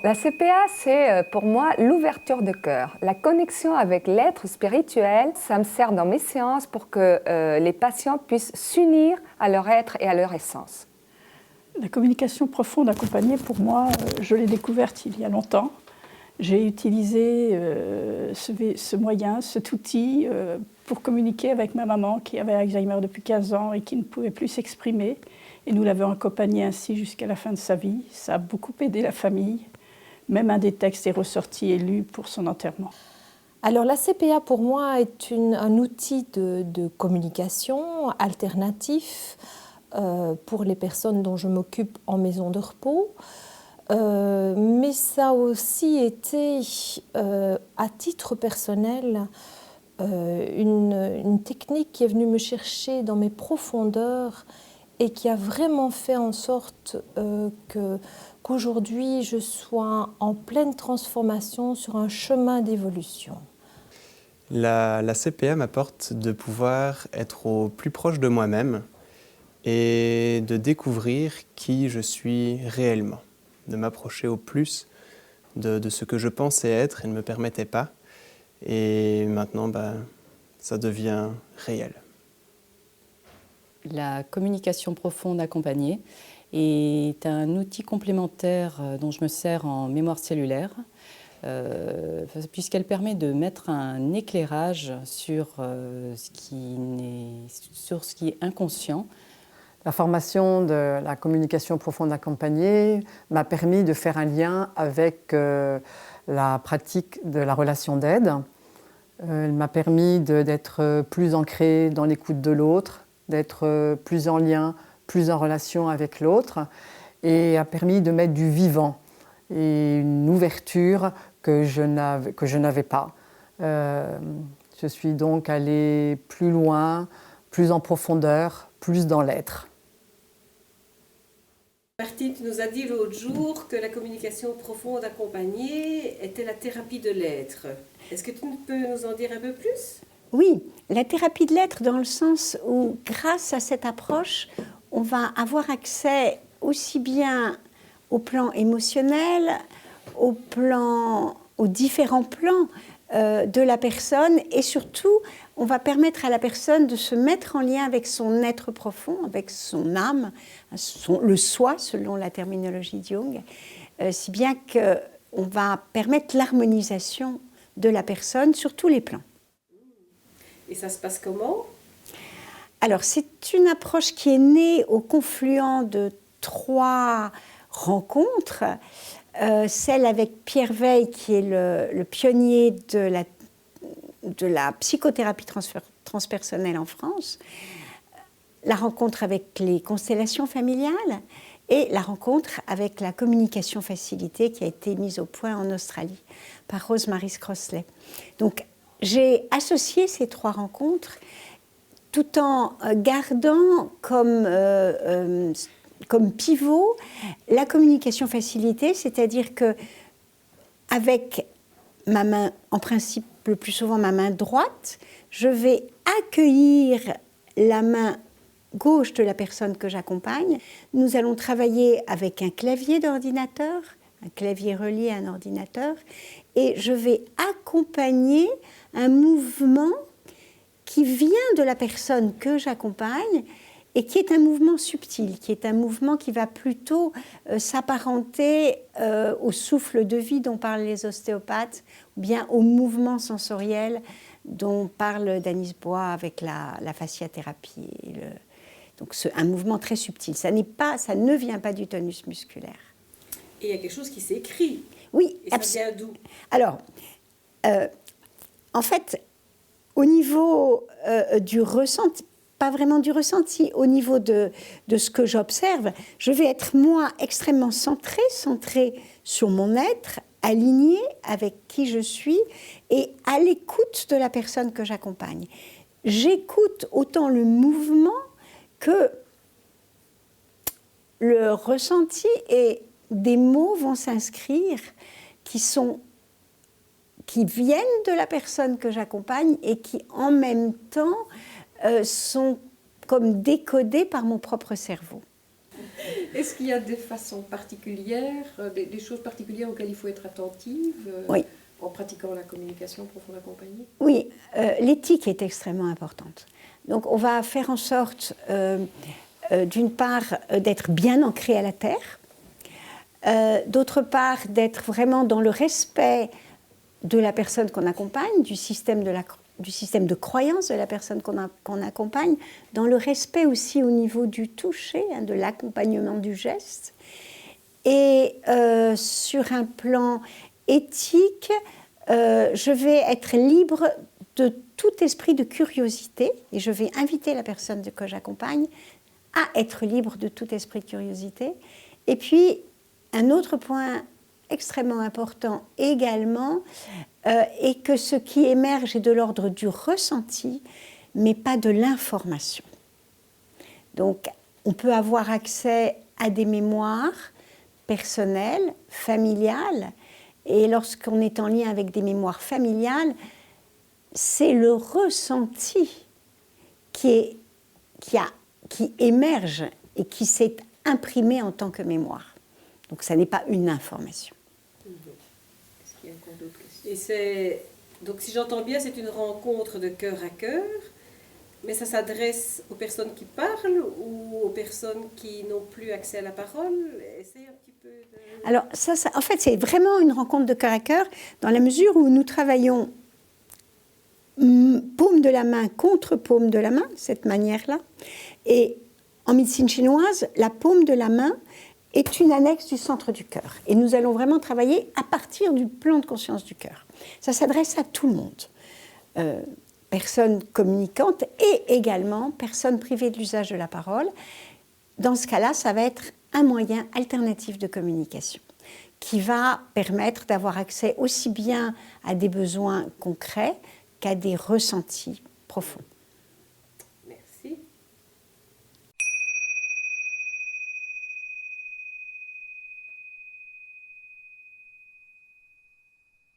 La CPA, c'est pour moi l'ouverture de cœur, la connexion avec l'être spirituel. Ça me sert dans mes séances pour que les patients puissent s'unir à leur être et à leur essence. La communication profonde accompagnée, pour moi, je l'ai découverte il y a longtemps. J'ai utilisé ce moyen, cet outil pour communiquer avec ma maman qui avait Alzheimer depuis 15 ans et qui ne pouvait plus s'exprimer. Et nous l'avons accompagnée ainsi jusqu'à la fin de sa vie. Ça a beaucoup aidé la famille. Même un des textes est ressorti et lu pour son enterrement. Alors la CPA pour moi est un outil de communication alternatif pour les personnes dont je m'occupe en maison de repos. Mais ça a aussi été, à titre personnel, une technique qui est venue me chercher dans mes profondeurs et qui a vraiment fait en sorte qu'aujourd'hui je sois en pleine transformation sur un chemin d'évolution. La CPA m'apporte de pouvoir être au plus proche de moi-même et de découvrir qui je suis réellement, de m'approcher au plus de ce que je pensais être et ne me permettais pas. Et maintenant, ça devient réel. La communication profonde accompagnée est un outil complémentaire dont je me sers en mémoire cellulaire, puisqu'elle permet de mettre un éclairage sur ce qui est inconscient. La formation de la communication profonde accompagnée m'a permis de faire un lien avec la pratique de la relation d'aide. Elle m'a permis d'être plus ancrée dans l'écoute de l'autre, d'être plus en lien, plus en relation avec l'autre, et a permis de mettre du vivant et une ouverture que je n'avais pas. Je suis donc allée plus loin, plus en profondeur, plus dans l'être. Martine, tu nous as dit l'autre jour que la communication profonde accompagnée était la thérapie de l'être. Est-ce que tu peux nous en dire un peu plus ? Oui, la thérapie de l'être dans le sens où, grâce à cette approche, on va avoir accès aussi bien au plan émotionnel, aux différents plans de la personne, et surtout, on va permettre à la personne de se mettre en lien avec son être profond, avec son âme, le soi, selon la terminologie de Jung, si bien qu'on va permettre l'harmonisation de la personne sur tous les plans. Et ça se passe comment ? Alors, c'est une approche qui est née au confluent de 3 rencontres. Celle avec Pierre Weil, qui est le pionnier de la psychothérapie transpersonnelle en France, la rencontre avec les constellations familiales et la rencontre avec la communication facilitée qui a été mise au point en Australie par Rose-Marie Crossley. Donc, j'ai associé ces 3 rencontres tout en gardant comme pivot la communication facilitée, c'est-à-dire que avec ma main, en principe le plus souvent ma main droite, je vais accueillir la main gauche de la personne que j'accompagne. Nous allons travailler avec un clavier d'ordinateur, un clavier relié à un ordinateur, et je vais accompagner un mouvement qui vient de la personne que j'accompagne et qui est un mouvement subtil, qui est un mouvement qui va plutôt s'apparenter au souffle de vie dont parlent les ostéopathes, ou bien au mouvement sensoriel dont parle Danis Bois avec la fasciathérapie. Donc un mouvement très subtil. Ça ne vient pas du tonus musculaire. Et il y a quelque chose qui s'écrit. Oui, et ça vient d'où ? Alors, en fait, au niveau du ressenti, pas vraiment du ressenti, au niveau de ce que j'observe, je vais être moi extrêmement centrée sur mon être, alignée avec qui je suis et à l'écoute de la personne que j'accompagne. J'écoute autant le mouvement que le ressenti, et des mots vont s'inscrire qui viennent de la personne que j'accompagne et qui en même temps sont comme décodés par mon propre cerveau. Est-ce qu'il y a des façons particulières, des choses particulières auxquelles il faut être attentive Oui. en pratiquant la communication profonde accompagnée? Oui, l'éthique est extrêmement importante. Donc on va faire en sorte, d'une part, d'être bien ancré à la terre, d'autre part, d'être vraiment dans le respect de la personne qu'on accompagne, du système de croyance de la personne qu'on accompagne, dans le respect aussi au niveau du toucher, hein, de l'accompagnement du geste. Et sur un plan éthique, je vais être libre de tout esprit de curiosité, et je vais inviter la personne que j'accompagne à être libre de tout esprit de curiosité. Et puis, un autre point extrêmement important également est que ce qui émerge est de l'ordre du ressenti, mais pas de l'information. Donc, on peut avoir accès à des mémoires personnelles, familiales, et lorsqu'on est en lien avec des mémoires familiales, c'est le ressenti qui émerge et qui s'est imprimé en tant que mémoire. Donc, ça n'est pas une information. Est-ce qu'il y a encore d'autres questions? Donc, si j'entends bien, c'est une rencontre de cœur à cœur, mais ça s'adresse aux personnes qui parlent ou aux personnes qui n'ont plus accès à la parole? Essaye un petit peu de... Alors, en fait, c'est vraiment une rencontre de cœur à cœur, dans la mesure où nous travaillons paume de la main contre paume de la main, cette manière-là. Et en médecine chinoise, la paume de la main est une annexe du centre du cœur. Et nous allons vraiment travailler à partir du plan de conscience du cœur. Ça s'adresse à tout le monde. Personnes communicantes et également personnes privées de l'usage de la parole. Dans ce cas-là, ça va être un moyen alternatif de communication qui va permettre d'avoir accès aussi bien à des besoins concrets qu'à des ressentis profonds.